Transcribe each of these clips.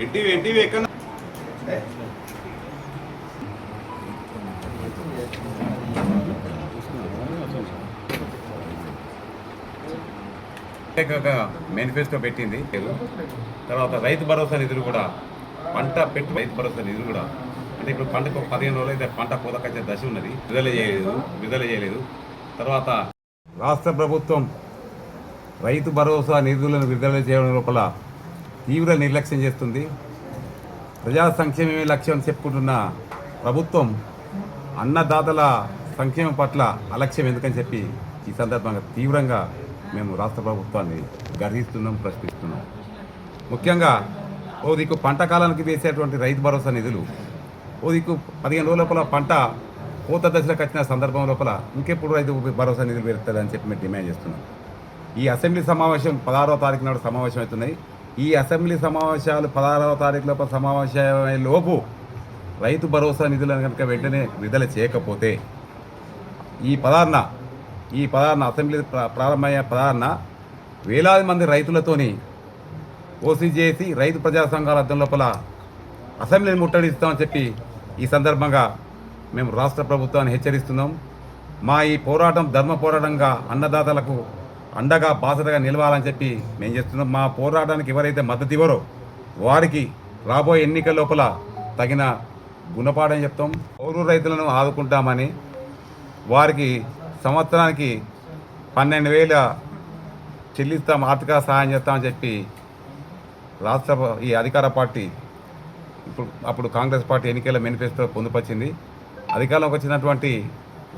NTV ఎక్కడ manifesto పెట్టింది. తర్వాత రైతు భరోసా నిధులు కూడా పంట పెట్టి రైతు భరోసా నిధులు కూడా అంటే ఇప్పుడు పంటకు 15 రోజులు అయితే పంట కోతకొచ్చే దశ ఉన్నది, విడుదల చేయలేదు. తర్వాత రాష్ట్ర ప్రభుత్వం రైతు భరోసా నిధులను విడుదల చేయడం లోపల తీవ్ర నిర్లక్ష్యం చేస్తుంది. ప్రజా సంక్షేమమే లక్ష్యం చెప్పుకుంటున్న ప్రభుత్వం అన్నదాతల సంక్షేమం పట్ల అలక్ష్యం ఎందుకని చెప్పి ఈ సందర్భంగా తీవ్రంగా మేము రాష్ట్ర ప్రభుత్వాన్ని గర్హిస్తున్నాం, ప్రశ్నిస్తున్నాం. ముఖ్యంగా ఓ దిక్కు పంట కాలానికి వేసేటువంటి రైతు భరోసా నిధులు, ఓ దిక్కు 15 రోజుల లోపల పంట కోత దశలకు వచ్చిన సందర్భం లోపల ఇంకెప్పుడు రైతు భరోసా నిధులు పెరుగుతుందని చెప్పి మేము డిమాండ్ చేస్తున్నాం. ఈ అసెంబ్లీ సమావేశం 16వ తారీఖు నాడు సమావేశం అవుతున్నాయి. ఈ అసెంబ్లీ సమావేశాలు 16వ తారీఖు లోపల సమావేశమయ్యే లోపు రైతు భరోసా నిధులను కనుక వెంటనే విడుదల చేయకపోతే ఈ 16న అసెంబ్లీ ప్రారంభమయ్యే 16న వేలాది మంది రైతులతోని ఓసీజేసి రైతు ప్రజా సంఘాల అద్దం లోపల అసెంబ్లీని ముట్టడిస్తామని చెప్పి ఈ సందర్భంగా మేము రాష్ట్ర ప్రభుత్వాన్ని హెచ్చరిస్తున్నాం. మా ఈ పోరాటం ధర్మ పోరాటంగా అన్నదాతలకు అండగా బాసటగా నిలవాలని చెప్పి మేము చేస్తున్నాం. మా పోరాటానికి ఎవరైతే మద్దతు ఇవ్వరో వారికి రాబోయే ఎన్నికల లోపల తగిన గుణపాఠం చెప్తాం. పౌరు రైతులను ఆదుకుంటామని వారికి సంవత్సరానికి 12,000 చెల్లిస్తాం, ఆర్థిక సహాయం చేస్తామని చెప్పి రాష్ట్ర ఈ అధికార పార్టీ అప్పుడు కాంగ్రెస్ పార్టీ ఎన్నికల మేనిఫెస్టో పొందుపరిచింది. అధికారంలోకి వచ్చినటువంటి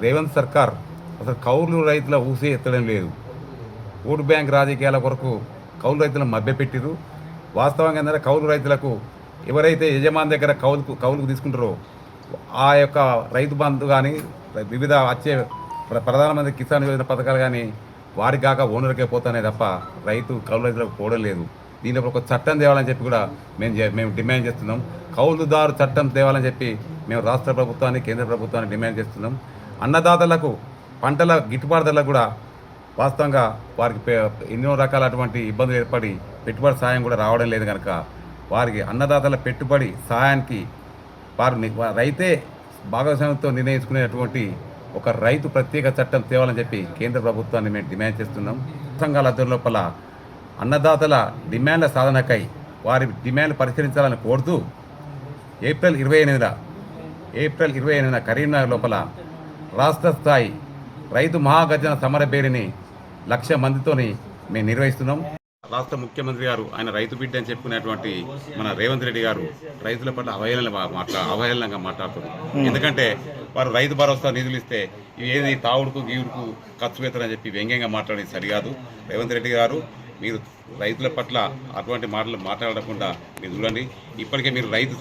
రేవంత్ సర్కార్ అసలు కౌలు రైతుల ఊసే ఎత్తడం లేదు. ఓటు బ్యాంక్ రాజకీయాల కొరకు కౌలు రైతులను మభ్యపెట్టిరు. వాస్తవంగా ఏంటంటే కౌలు రైతులకు ఎవరైతే యజమాని దగ్గర కౌలుకు తీసుకుంటారో ఆ యొక్క రైతు బంధు కానీ వివిధ వచ్చే ప్రధానమంత్రి కిసాన్ యోజన పథకాలు కానీ వారికి కాక ఓనర్కే పోతానే తప్ప కౌలు రైతులకు పోవడం లేదు. దీనిలో ఒక చట్టం తేవాలని చెప్పి కూడా మేము డిమాండ్ చేస్తున్నాం. కౌలుదారు చట్టం తేవాలని చెప్పి మేము రాష్ట్ర ప్రభుత్వాన్ని, కేంద్ర ప్రభుత్వాన్ని డిమాండ్ చేస్తున్నాం. అన్నదాతలకు పంటల గిట్టుబాటు ధరలకు కూడా వాస్తవంగా వారికి ఎన్నో రకాలటువంటి ఇబ్బందులు ఏర్పడి పెట్టుబడి సాయం కూడా రావడం లేదు కనుక వారికి అన్నదాతల పెట్టుబడి సహాయానికి రైతే భాగస్వామ్యంతో నిర్ణయించుకునేటువంటి ఒక రైతు ప్రత్యేక చట్టం తేవాలని చెప్పి కేంద్ర ప్రభుత్వాన్ని మేము డిమాండ్ చేస్తున్నాం. సంఘాల అద్దం లోపల అన్నదాతల డిమాండ్ల సాధనకై వారి డిమాండ్లు పరిష్కరించాలని కోరుతూ ఏప్రిల్ 28న కరీంనగర్ లోపల రాష్ట్ర స్థాయి రైతు మహాగర్జన సమర పేరుని 1,00,000 మందితోని మేము నిర్వహిస్తున్నాం. రాష్ట్ర ముఖ్యమంత్రి గారు ఆయన రైతు బిడ్డ అని చెప్పుకునేటువంటి మన రేవంత్ రెడ్డి గారు రైతుల పట్ల అవహేళనంగా మాట్లాడుతున్నారు. ఎందుకంటే వారు రైతు భరోసా నిధులు ఇస్తే ఏది తావుడుకు గీవుడుకు ఖర్చు పెడతారని చెప్పి వ్యంగ్యంగా మాట్లాడేది సరికాదు. రేవంత్ రెడ్డి గారు మీరు రైతుల పట్ల అటువంటి మాటలు మాట్లాడకుండా మీరు చూడండి. ఇప్పటికే మీరు రైతు